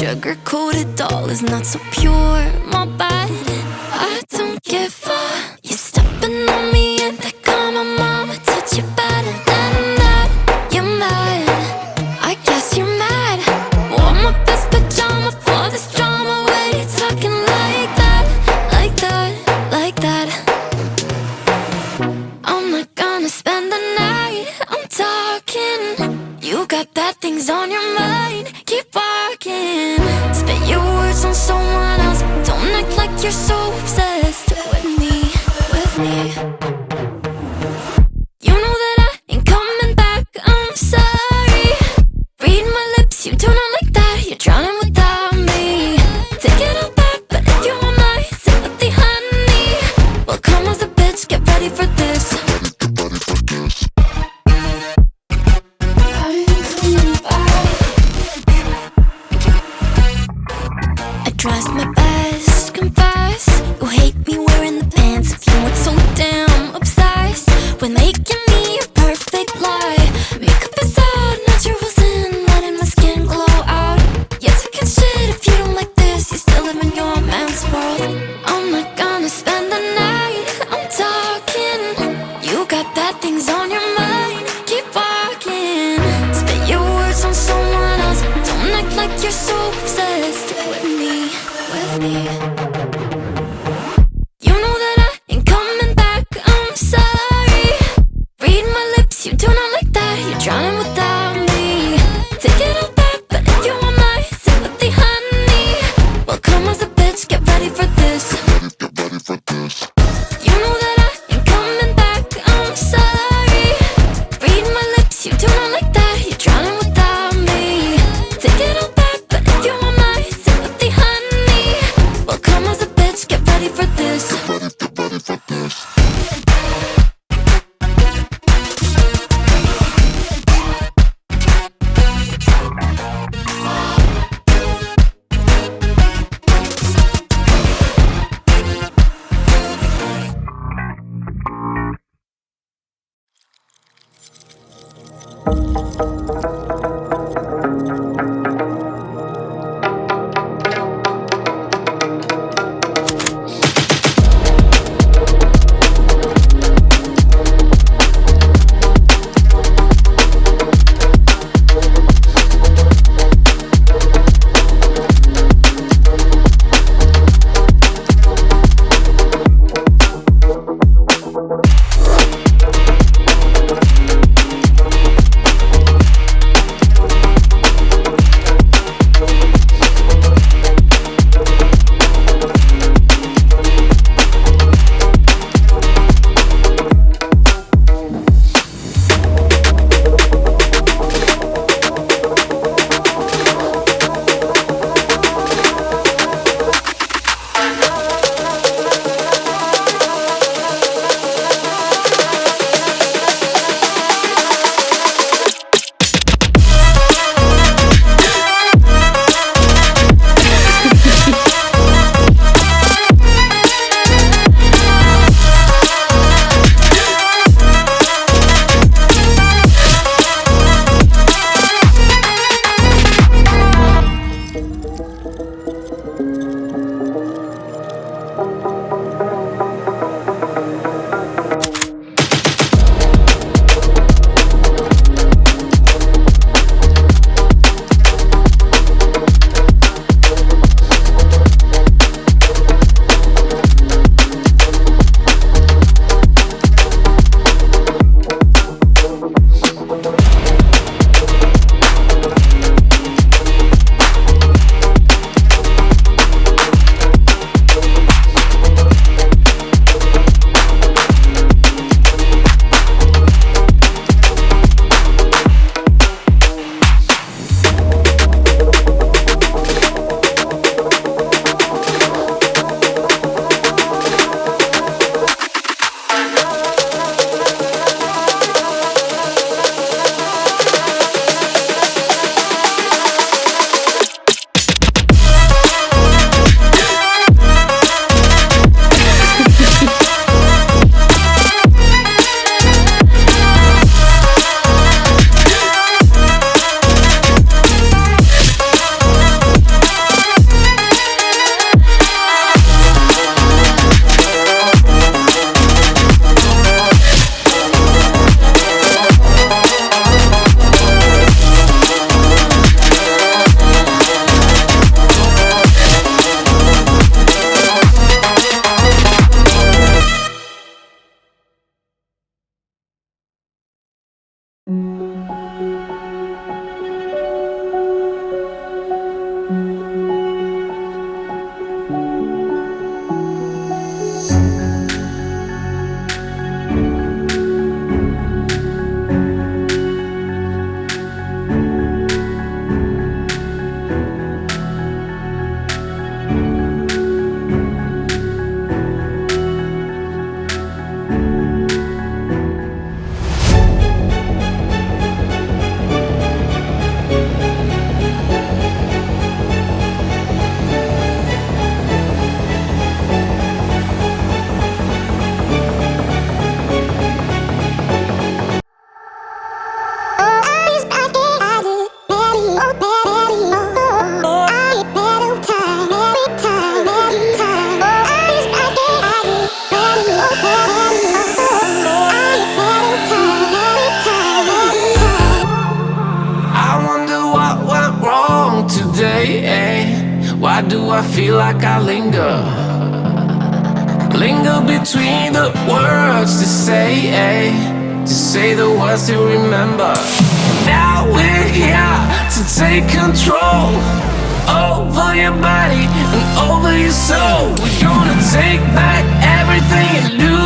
sugar-coated doll is not so pure. My bad, I don't give a. You're stepping on me and they call my mama. Touch you better than that. You're mad, I guess you're mad. Wore my best pajama for this drama. Why you talking like that, like that, like that? I'm not gonna spend the night. I'm talking. You got bad things on your mind. Keep walking. Spit your words on someone else. Don't act like you're so obsessed with me, with me. You know that I ain't coming back. I'm sorry. Read my lips, you do not like that. You're drowning without me. Take it all back, but if you want my sympathy, honey, well, come as a bitch, get ready for this. Trust my best, confess. You hate me wearing the pants. If you weren't so damn obsessed with making me your perfect lie. Makeup is out, naturals in, letting my skin glow out. You're taking shit if you don't like this. You still live in your man's world. I'm not gonna spend the night. I'm talking. You got bad things on your mind. Keep walking. Spit your words on someone else. Don't act like you're so obsessed with me, with me. You know that I ain't coming back. I'm sorry. Read my lips, you do not like that. You're drowning without me. Take it all back, but if you want my sympathy, honey, well, come as a bitch, get ready for this. Get ready for this. You know that I ain't coming back. I'm sorry. Read my lips, you do not like that. You're drowning without me. Take it all back, but if you want my sympathy, honey, well, come as a bitch, get ready for this. Get ready for this. Why do I feel like I linger? Linger between the words to say the words to remember. Now we're here to take control over your body and over your soul. We're gonna take back everything and lose